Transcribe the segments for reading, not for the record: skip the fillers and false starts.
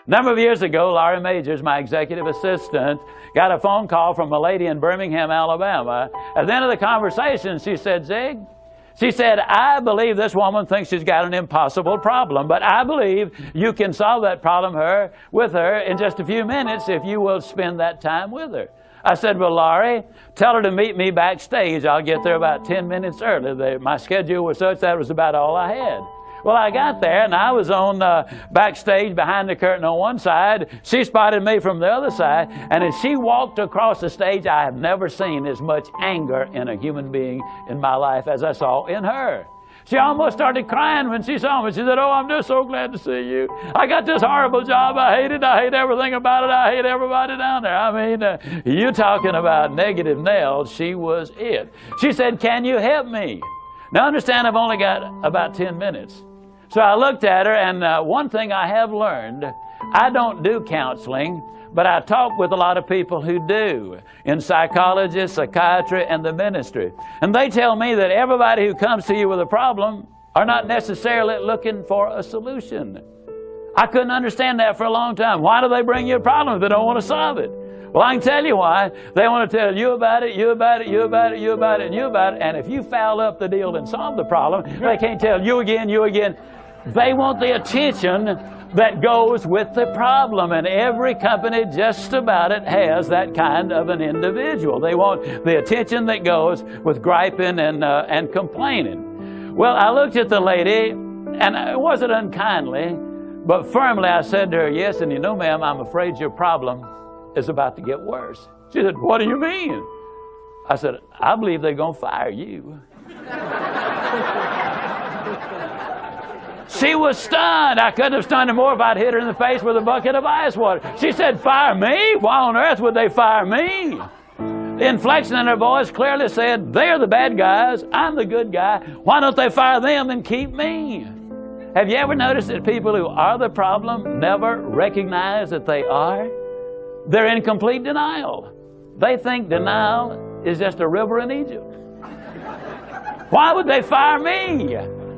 A number of years ago, Laurie Majors, my executive assistant, got a phone call from a lady in Birmingham, Alabama. At the end of the conversation, she said, Zig, she said, I believe this woman thinks she's got an impossible problem, but I believe you can solve that problem with her in just a few minutes if you will spend that time with her. I said, well, Laurie, tell her to meet me backstage. I'll get there about 10 minutes early. My schedule was such that was about all I had. Well, I got there, and I was on backstage behind the curtain on one side. She spotted me from the other side, and as she walked across the stage, I have never seen as much anger in a human being in my life as I saw in her. She almost started crying when she saw me. She said, oh, I'm just so glad to see you. I got this horrible job. I hate it. I hate everything about it. I hate everybody down there. I mean, you talking about negative nails. She was it. She said, can you help me? Now, understand, I've only got about 10 minutes. So I looked at her, and one thing I have learned, I don't do counseling, but I talk with a lot of people who do, in psychology, psychiatry, and the ministry. And they tell me that everybody who comes to you with a problem are not necessarily looking for a solution. I couldn't understand that for a long time. Why do they bring you a problem if they don't want to solve it? Well, I can tell you why. They want to tell you about it, you about it, you about it, you about it, and you about it. And if you foul up the deal and solve the problem, they can't tell you again, you again. They want the attention that goes with the problem. And every company just about it has that kind of an individual. They want the attention that goes with griping and complaining. Well, I looked at the lady, and it wasn't unkindly, but firmly I said to her, yes, and you know, ma'am, I'm afraid your problem is about to get worse. She said, what do you mean? I said, I believe they're going to fire you. She was stunned. I couldn't have stunned her more if I'd hit her in the face with a bucket of ice water. She said, fire me? Why on earth would they fire me? The inflection in her voice clearly said, they're the bad guys, I'm the good guy. Why don't they fire them and keep me? Have you ever noticed that people who are the problem never recognize that they are? They're in complete denial. They think denial is just a river in Egypt. Why would they fire me?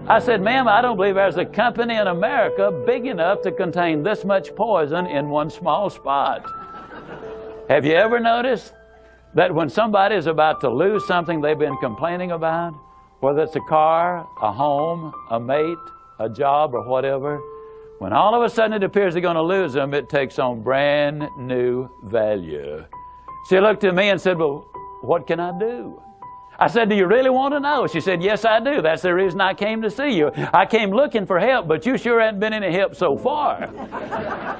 I said, ma'am, I don't believe there's a company in America big enough to contain this much poison in one small spot. Have you ever noticed that when somebody is about to lose something they've been complaining about, whether it's a car, a home, a mate, a job, or whatever, when all of a sudden it appears they're going to lose them, it takes on brand new value. She looked at me and said, well, what can I do? I said, do you really want to know? She said, yes, I do. That's the reason I came to see you. I came looking for help, but you sure haven't been any help so far.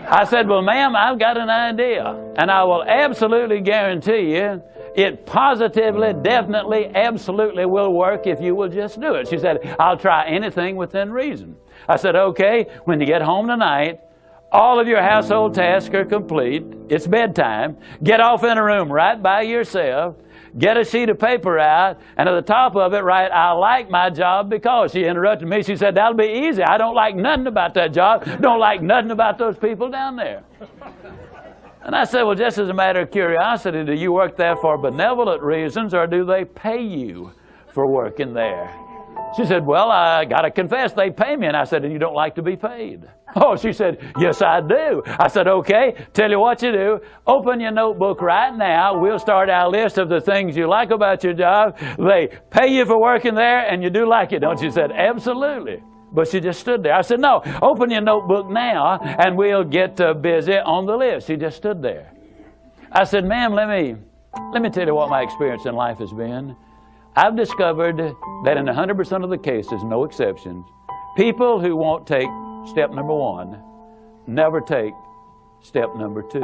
I said, well, ma'am, I've got an idea, and I will absolutely guarantee you it positively, definitely, absolutely will work if you will just do it. She said, I'll try anything within reason. I said, okay, when you get home tonight, all of your household tasks are complete. It's bedtime. Get off in a room right by yourself. Get a sheet of paper out, and at the top of it write, I like my job because. She interrupted me. She said, that'll be easy. I don't like nothing about that job. Don't like nothing about those people down there. And I said, well, just as a matter of curiosity, do you work there for benevolent reasons, or do they pay you for working there? She said, well, I got to confess, they pay me. And I said, and you don't like to be paid? Oh, she said, yes, I do. I said, okay, tell you what you do. Open your notebook right now. We'll start our list of the things you like about your job. They pay you for working there, and you do like it, don't you? She said, absolutely. But she just stood there. I said, no, open your notebook now, and we'll get busy on the list. She just stood there. I said, ma'am, let me tell you what my experience in life has been. I've discovered that in 100% of the cases, no exceptions, people who won't take step number one never take step number two.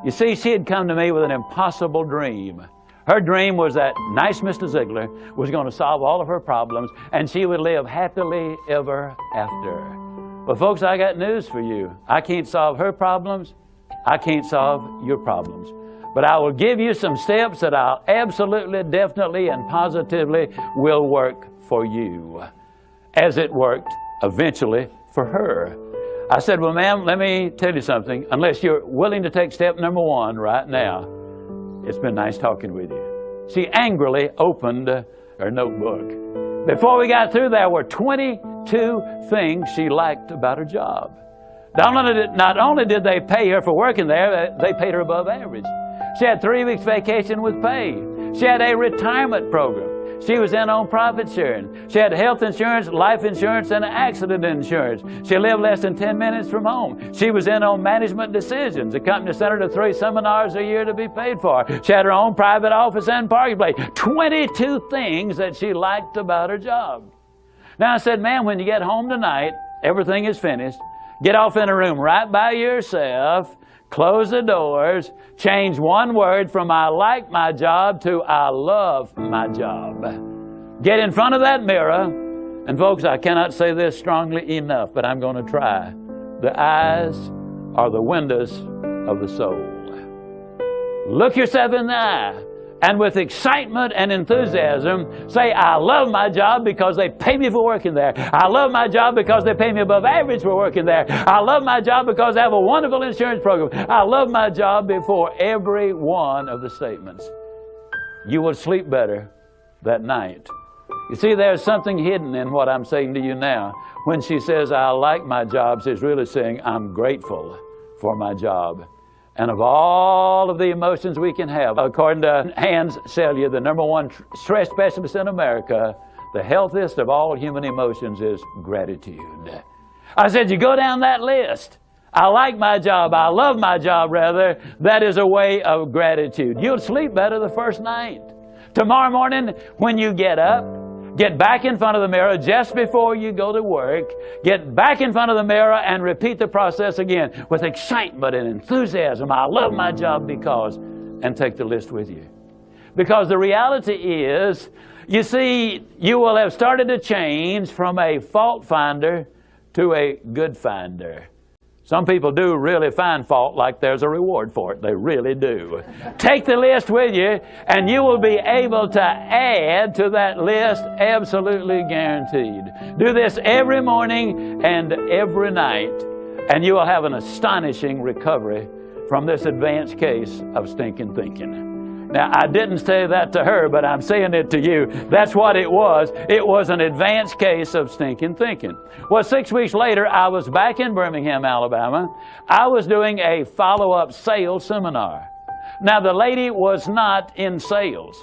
You see, she had come to me with an impossible dream. Her dream was that nice Mr. Ziglar was going to solve all of her problems, and she would live happily ever after. Well, folks, I got news for you. I can't solve her problems. I can't solve your problems. But I will give you some steps that I'll absolutely, definitely, and positively will work for you, as it worked eventually for her. I said, well, ma'am, let me tell you something. Unless you're willing to take step number one right now, it's been nice talking with you. She angrily opened her notebook. Before we got through, there were 22 things she liked about her job. Not only did they pay her for working there, they paid her above average. She had 3 weeks vacation with pay. She had a retirement program. She was in on profit sharing. She had health insurance, life insurance, and accident insurance. She lived less than 10 minutes from home. She was in on management decisions. The company sent her to 3 seminars a year to be paid for. She had her own private office and parking place. 22 things that she liked about her job. Now I said, ma'am, when you get home tonight, everything is finished. Get off in a room right by yourself. Close the doors, change one word from I like my job to I love my job. Get in front of that mirror, and folks, I cannot say this strongly enough, but I'm going to try. The eyes are the windows of the soul. Look yourself in the eye, and with excitement and enthusiasm, say, I love my job because they pay me for working there. I love my job because they pay me above average for working there. I love my job because I have a wonderful insurance program. I love my job before every one of the statements. You will sleep better that night. You see, there's something hidden in what I'm saying to you now. When she says, I like my job, she's really saying, I'm grateful for my job. And of all of the emotions we can have, according to Hans Selye, the #1 stress specialist in America, the healthiest of all human emotions is gratitude. I said, you go down that list. I like my job. I love my job, rather. That is a way of gratitude. You'll sleep better the first night. Tomorrow morning, when you get up, get back in front of the mirror just before you go to work. Get back in front of the mirror and repeat the process again with excitement and enthusiasm. I love my job because, and take the list with you. Because the reality is, you see, you will have started to change from a fault finder to a good finder. Some people do really find fault like there's a reward for it. They really do. Take the list with you, and you will be able to add to that list, absolutely guaranteed. Do this every morning and every night, and you will have an astonishing recovery from this advanced case of stinking thinking. Now, I didn't say that to her, but I'm saying it to you. That's what it was. It was an advanced case of stinking thinking. Well, 6 weeks later, I was back in Birmingham, Alabama. I was doing a follow-up sales seminar. Now, the lady was not in sales,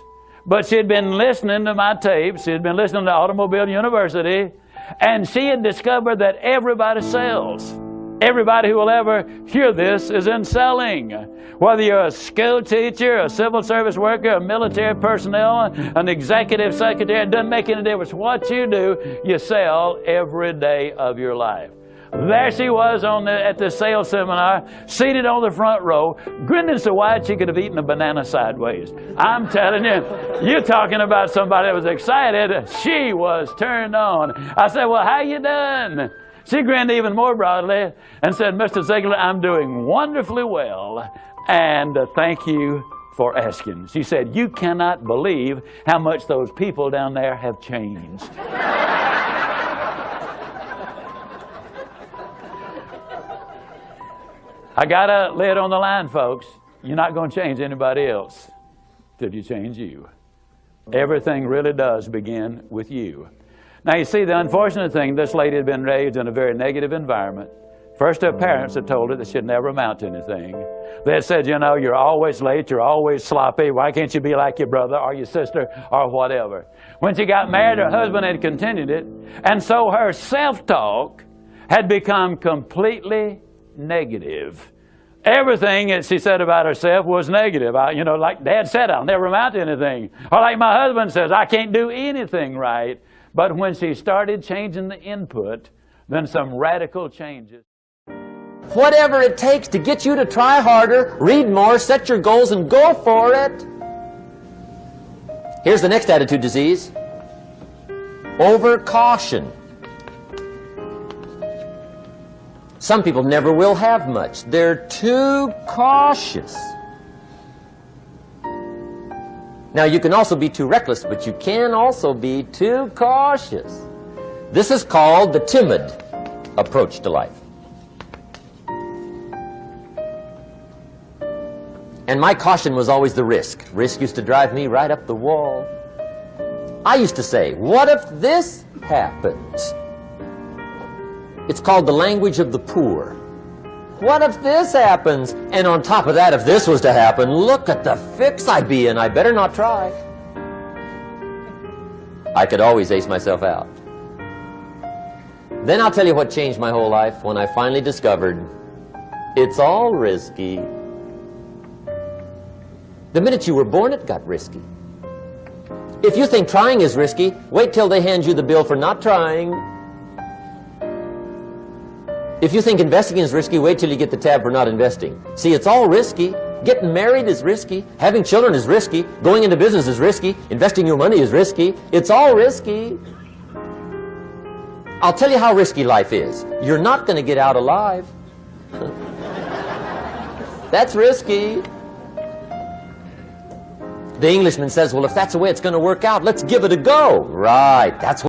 but she had been listening to my tapes. She had been listening to Automobile University, and she had discovered that everybody sells. Everybody who will ever hear this is in selling. Whether you're a school teacher, a civil service worker, a military personnel, an executive secretary, it doesn't make any difference. What you do, you sell every day of your life. There she was at the sales seminar, seated on the front row, grinning so wide she could have eaten a banana sideways. I'm telling you, you're talking about somebody that was excited. She was turned on. I said, well, how you done? She grinned even more broadly and said, Mr. Ziglar, I'm doing wonderfully well, and thank you for asking. She said, you cannot believe how much those people down there have changed. I got a lid on the line, folks. You're not going to change anybody else till you change you. Everything really does begin with you. Now, you see, the unfortunate thing, this lady had been raised in a very negative environment. First, her parents had told her that she'd never amount to anything. They had said, you know, you're always late, you're always sloppy, why can't you be like your brother or your sister or whatever? When she got married, her husband had continued it, and so her self-talk had become completely negative. Everything that she said about herself was negative. Like Dad said, I'll never amount to anything. Or like my husband says, I can't do anything right. But when she started changing the input, then some radical changes. Whatever it takes to get you to try harder, read more, set your goals, and go for it. Here's the next attitude disease. Over-caution. Some people never will have much. They're too cautious. Now, you can also be too reckless, but you can also be too cautious. This is called the timid approach to life. And my caution was always the risk. Risk used to drive me right up the wall. I used to say, what if this happens? It's called the language of the poor. What if this happens? And on top of that, if this was to happen, look at the fix I'd be in. I better not try. I could always ace myself out. Then I'll tell you what changed my whole life when I finally discovered it's all risky. The minute you were born, it got risky. If you think trying is risky, wait till they hand you the bill for not trying. If you think investing is risky, wait till you get the tab for not investing. See, it's all risky. Getting married is risky. Having children is risky. Going into business is risky. Investing your money is risky. It's all risky. I'll tell you how risky life is. You're not going to get out alive. That's risky. The Englishman says, well, if that's the way it's going to work out, let's give it a go. Right. That's